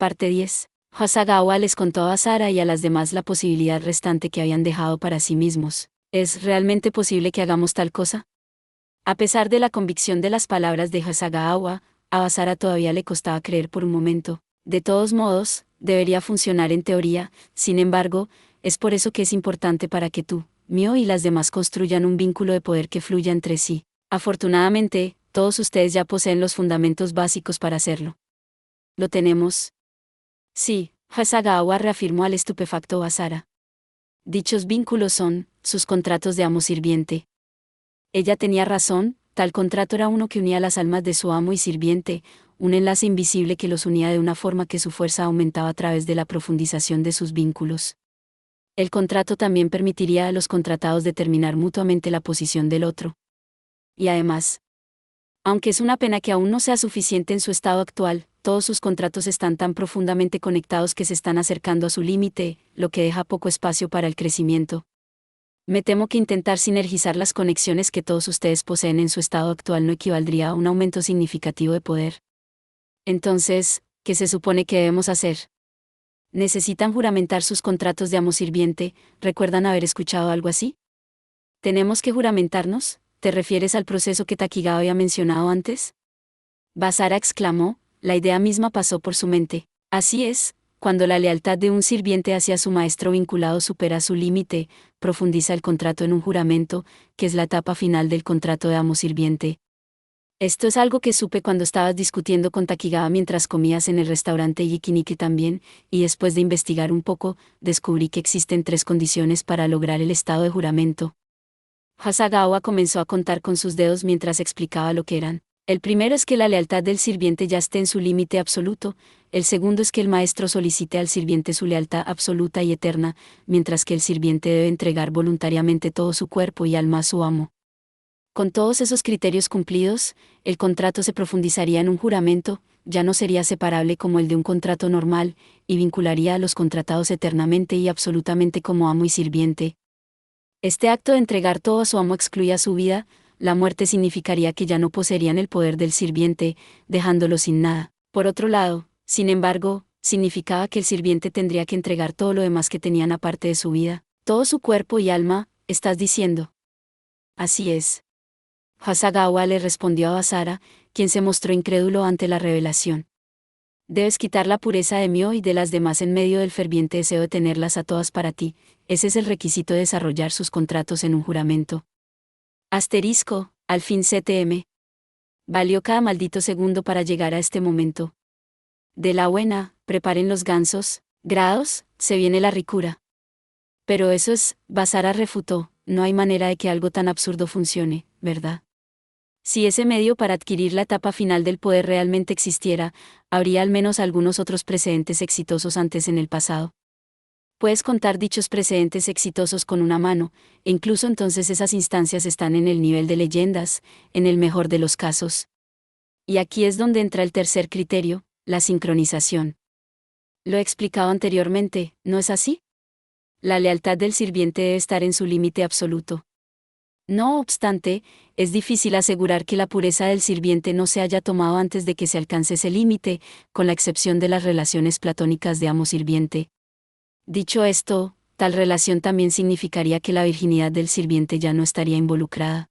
Parte 10. Hasagawa les contó a Basara y a las demás la posibilidad restante que habían dejado para sí mismos. ¿Es realmente posible que hagamos tal cosa? A pesar de la convicción de las palabras de Hasagawa, a Basara todavía le costaba creer por un momento. De todos modos, debería funcionar en teoría, sin embargo, es por eso que es importante para que tú, Mio y las demás construyan un vínculo de poder que fluya entre sí. Afortunadamente, todos ustedes ya poseen los fundamentos básicos para hacerlo. ¿Lo tenemos? Sí, Hasagawa reafirmó al estupefacto Basara. Dichos vínculos son sus contratos de amo-sirviente. Ella tenía razón, tal contrato era uno que unía las almas de su amo y sirviente, un enlace invisible que los unía de una forma que su fuerza aumentaba a través de la profundización de sus vínculos. El contrato también permitiría a los contratados determinar mutuamente la posición del otro. Y además, aunque es una pena que aún no sea suficiente en su estado actual, todos sus contratos están tan profundamente conectados que se están acercando a su límite, lo que deja poco espacio para el crecimiento. Me temo que intentar sinergizar las conexiones que todos ustedes poseen en su estado actual no equivaldría a un aumento significativo de poder. Entonces, ¿qué se supone que debemos hacer? ¿Necesitan juramentar sus contratos de amo-sirviente? ¿Recuerdan haber escuchado algo así? ¿Tenemos que juramentarnos? ¿Te refieres al proceso que Takigawa había mencionado antes? Basara exclamó, la idea misma pasó por su mente. Así es, cuando la lealtad de un sirviente hacia su maestro vinculado supera su límite, profundiza el contrato en un juramento, que es la etapa final del contrato de amo-sirviente. Esto es algo que supe cuando estabas discutiendo con Takigawa mientras comías en el restaurante Yikinike también, y después de investigar un poco, descubrí que existen 3 condiciones para lograr el estado de juramento. Hasagawa comenzó a contar con sus dedos mientras explicaba lo que eran. El primero es que la lealtad del sirviente ya esté en su límite absoluto, el segundo es que el maestro solicite al sirviente su lealtad absoluta y eterna, mientras que el sirviente debe entregar voluntariamente todo su cuerpo y alma a su amo. Con todos esos criterios cumplidos, el contrato se profundizaría en un juramento, ya no sería separable como el de un contrato normal, y vincularía a los contratados eternamente y absolutamente como amo y sirviente. Este acto de entregar todo a su amo excluía su vida, la muerte significaría que ya no poseerían el poder del sirviente, dejándolo sin nada. Por otro lado, sin embargo, significaba que el sirviente tendría que entregar todo lo demás que tenían aparte de su vida, todo su cuerpo y alma, ¿estás diciendo? Así es. Hasagawa le respondió a Basara, quien se mostró incrédulo ante la revelación. Debes quitar la pureza de Mio y de las demás en medio del ferviente deseo de tenerlas a todas para ti, ese es el requisito de desarrollar sus contratos en un juramento. Asterisco, al fin CTM. Valió cada maldito segundo para llegar a este momento. De la buena, preparen los gansos, grados, se viene la ricura. Pero eso es, Basara refutó, no hay manera de que algo tan absurdo funcione, ¿verdad? Si ese medio para adquirir la etapa final del poder realmente existiera, habría al menos algunos otros precedentes exitosos antes en el pasado. Puedes contar dichos precedentes exitosos con una mano, e incluso entonces esas instancias están en el nivel de leyendas, en el mejor de los casos. Y aquí es donde entra el tercer criterio, la sincronización. Lo he explicado anteriormente, ¿no es así? La lealtad del sirviente debe estar en su límite absoluto. No obstante, es difícil asegurar que la pureza del sirviente no se haya tomado antes de que se alcance ese límite, con la excepción de las relaciones platónicas de amo-sirviente. Dicho esto, tal relación también significaría que la virginidad del sirviente ya no estaría involucrada.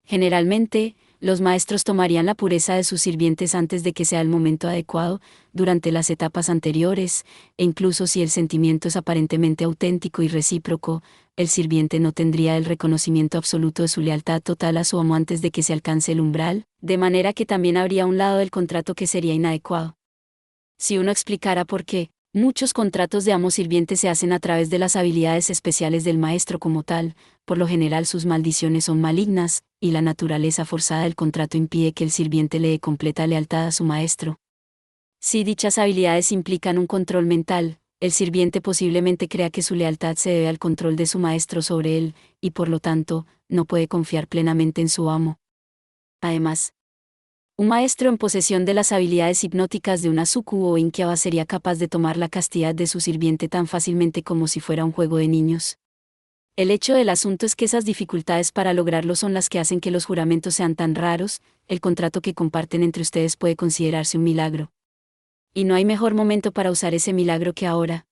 Generalmente, los maestros tomarían la pureza de sus sirvientes antes de que sea el momento adecuado, durante las etapas anteriores, e incluso si el sentimiento es aparentemente auténtico y recíproco, el sirviente no tendría el reconocimiento absoluto de su lealtad total a su amo antes de que se alcance el umbral, de manera que también habría un lado del contrato que sería inadecuado. Si uno explicara por qué, muchos contratos de amo-sirviente se hacen a través de las habilidades especiales del maestro como tal, por lo general sus maldiciones son malignas, y la naturaleza forzada del contrato impide que el sirviente le dé completa lealtad a su maestro. Si dichas habilidades implican un control mental, el sirviente posiblemente crea que su lealtad se debe al control de su maestro sobre él, y por lo tanto, no puede confiar plenamente en su amo. Además, un maestro en posesión de las habilidades hipnóticas de una sucubo o inquiaba sería capaz de tomar la castidad de su sirviente tan fácilmente como si fuera un juego de niños. El hecho del asunto es que esas dificultades para lograrlo son las que hacen que los juramentos sean tan raros, el contrato que comparten entre ustedes puede considerarse un milagro. Y no hay mejor momento para usar ese milagro que ahora.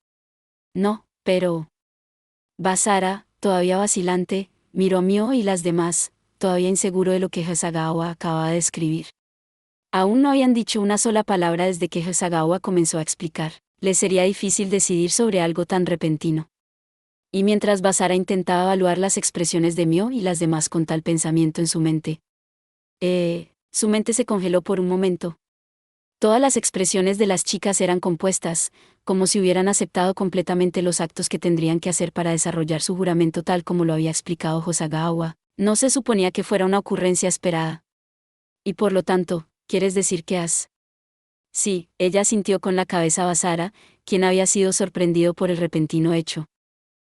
No, pero... Basara, todavía vacilante, miró a Mio y las demás, todavía inseguro de lo que Hasagawa acababa de escribir. Aún no habían dicho una sola palabra desde que Hasagawa comenzó a explicar. Les sería difícil decidir sobre algo tan repentino. Y mientras Basara intentaba evaluar las expresiones de Mio y las demás con tal pensamiento en su mente. Su mente se congeló por un momento. Todas las expresiones de las chicas eran compuestas, como si hubieran aceptado completamente los actos que tendrían que hacer para desarrollar su juramento tal como lo había explicado Hosagawa. No se suponía que fuera una ocurrencia esperada. Y por lo tanto, ¿quieres decir que has? Sí, ella asintió con la cabeza Basara, quien había sido sorprendido por el repentino hecho.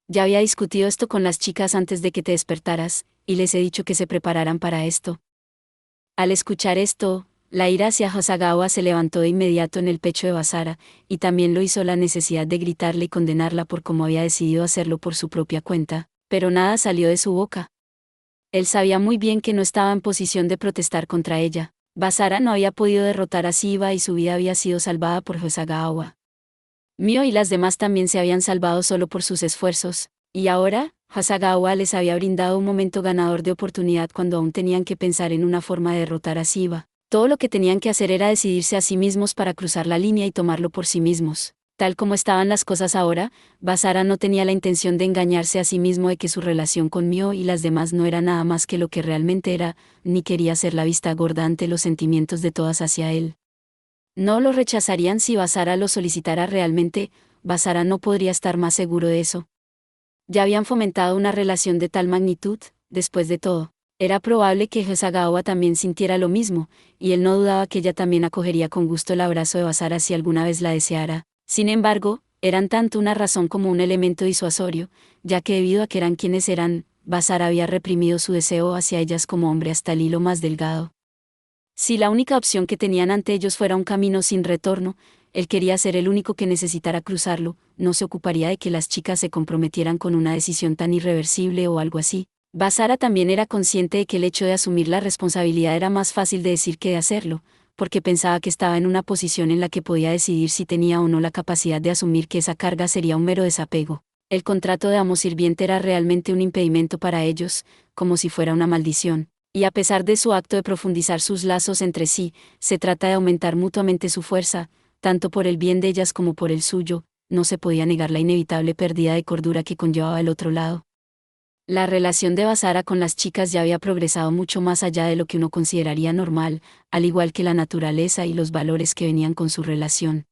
Ya había discutido esto con las chicas antes de que te despertaras, y les he dicho que se prepararan para esto. Al escuchar esto, la ira hacia Hosagawa se levantó de inmediato en el pecho de Basara, y también lo hizo la necesidad de gritarle y condenarla por cómo había decidido hacerlo por su propia cuenta, pero nada salió de su boca. Él sabía muy bien que no estaba en posición de protestar contra ella. Basara no había podido derrotar a Shiva y su vida había sido salvada por Hosagawa. Mio y las demás también se habían salvado solo por sus esfuerzos, y ahora, Hosagawa les había brindado un momento ganador de oportunidad cuando aún tenían que pensar en una forma de derrotar a Shiva. Todo lo que tenían que hacer era decidirse a sí mismos para cruzar la línea y tomarlo por sí mismos. Tal como estaban las cosas ahora, Basara no tenía la intención de engañarse a sí mismo de que su relación con Mio y las demás no era nada más que lo que realmente era, ni quería hacer la vista gorda ante los sentimientos de todas hacia él. No lo rechazarían si Basara lo solicitara realmente. Basara no podría estar más seguro de eso. Ya habían fomentado una relación de tal magnitud, después de todo. Era probable que Hosagawa también sintiera lo mismo, y él no dudaba que ella también acogería con gusto el abrazo de Basara si alguna vez la deseara. Sin embargo, eran tanto una razón como un elemento disuasorio, ya que debido a que eran quienes eran, Basara había reprimido su deseo hacia ellas como hombre hasta el hilo más delgado. Si la única opción que tenían ante ellos fuera un camino sin retorno, él quería ser el único que necesitara cruzarlo, no se ocuparía de que las chicas se comprometieran con una decisión tan irreversible o algo así. Basara también era consciente de que el hecho de asumir la responsabilidad era más fácil de decir que de hacerlo, porque pensaba que estaba en una posición en la que podía decidir si tenía o no la capacidad de asumir que esa carga sería un mero desapego. El contrato de amo sirviente era realmente un impedimento para ellos, como si fuera una maldición. Y a pesar de su acto de profundizar sus lazos entre sí, se trata de aumentar mutuamente su fuerza, tanto por el bien de ellas como por el suyo, no se podía negar la inevitable pérdida de cordura que conllevaba el otro lado. La relación de Basara con las chicas ya había progresado mucho más allá de lo que uno consideraría normal, al igual que la naturaleza y los valores que venían con su relación.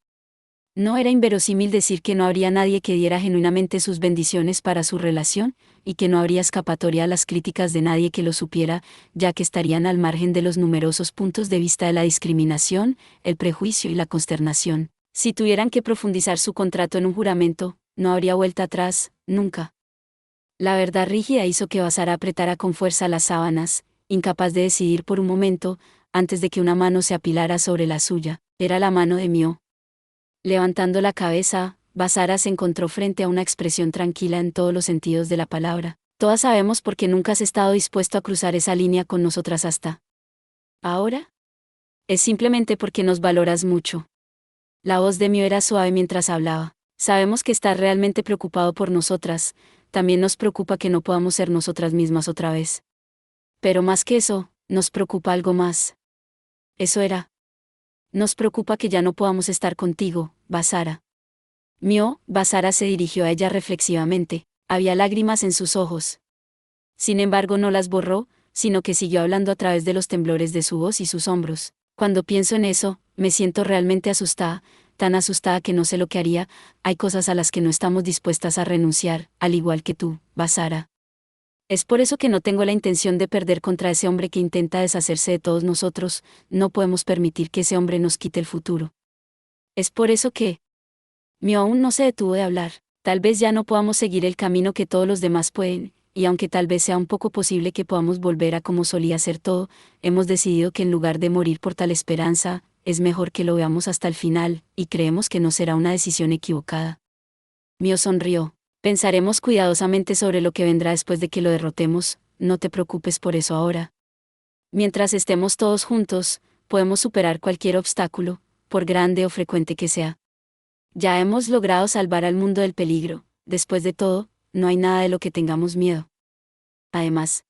No era inverosímil decir que no habría nadie que diera genuinamente sus bendiciones para su relación, y que no habría escapatoria a las críticas de nadie que lo supiera, ya que estarían al margen de los numerosos puntos de vista de la discriminación, el prejuicio y la consternación. Si tuvieran que profundizar su contrato en un juramento, no habría vuelta atrás, nunca. La verdad rígida hizo que Basara apretara con fuerza las sábanas, incapaz de decidir por un momento, antes de que una mano se apilara sobre la suya. Era la mano de Mio. Levantando la cabeza, Basara se encontró frente a una expresión tranquila en todos los sentidos de la palabra. Todas sabemos por qué nunca has estado dispuesto a cruzar esa línea con nosotras hasta ahora. Es simplemente porque nos valoras mucho. La voz de Mio era suave mientras hablaba. Sabemos que estás realmente preocupado por nosotras, también nos preocupa que no podamos ser nosotras mismas otra vez. Pero más que eso, nos preocupa algo más. Eso era. Nos preocupa que ya no podamos estar contigo, Basara. Basara se dirigió a ella reflexivamente, había lágrimas en sus ojos. Sin embargo no las borró, sino que siguió hablando a través de los temblores de su voz y sus hombros. Cuando pienso en eso, me siento realmente asustada, tan asustada que no sé lo que haría. Hay cosas a las que no estamos dispuestas a renunciar, al igual que tú, Basara. Es por eso que no tengo la intención de perder contra ese hombre que intenta deshacerse de todos nosotros, no podemos permitir que ese hombre nos quite el futuro. Es por eso que... Mio aún no se detuvo de hablar. Tal vez ya no podamos seguir el camino que todos los demás pueden, y aunque tal vez sea un poco posible que podamos volver a como solía ser todo, hemos decidido que en lugar de morir por tal esperanza, es mejor que lo veamos hasta el final, y creemos que no será una decisión equivocada. Mio sonrió. Pensaremos cuidadosamente sobre lo que vendrá después de que lo derrotemos, no te preocupes por eso ahora. Mientras estemos todos juntos, podemos superar cualquier obstáculo, por grande o frecuente que sea. Ya hemos logrado salvar al mundo del peligro. Después de todo, no hay nada de lo que tengamos miedo. Además,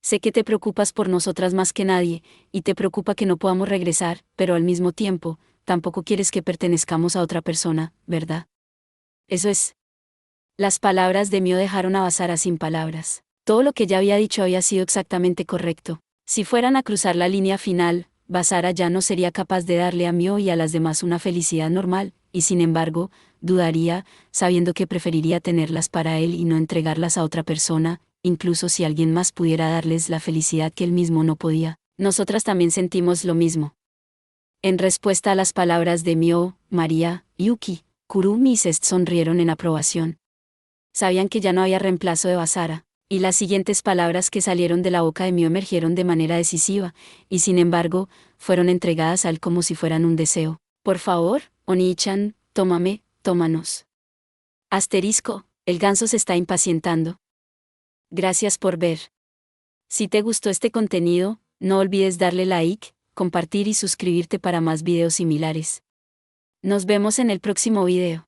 sé que te preocupas por nosotras más que nadie, y te preocupa que no podamos regresar, pero al mismo tiempo, tampoco quieres que pertenezcamos a otra persona, ¿verdad? Eso es. Las palabras de Mio dejaron a Basara sin palabras. Todo lo que ella había dicho había sido exactamente correcto. Si fueran a cruzar la línea final, Basara ya no sería capaz de darle a Mio y a las demás una felicidad normal, y sin embargo, dudaría, sabiendo que preferiría tenerlas para él y no entregarlas a otra persona, incluso si alguien más pudiera darles la felicidad que él mismo no podía. Nosotras también sentimos lo mismo. En respuesta a las palabras de Mio, María, Yuki, Kurumi y Cest sonrieron en aprobación. Sabían que ya no había reemplazo de Basara, y las siguientes palabras que salieron de la boca de Mio emergieron de manera decisiva, y sin embargo, fueron entregadas a él como si fueran un deseo. Por favor, Oni-chan, tómame, tómanos. Asterisco, el ganso se está impacientando. Gracias por ver. Si te gustó este contenido, no olvides darle like, compartir y suscribirte para más videos similares. Nos vemos en el próximo video.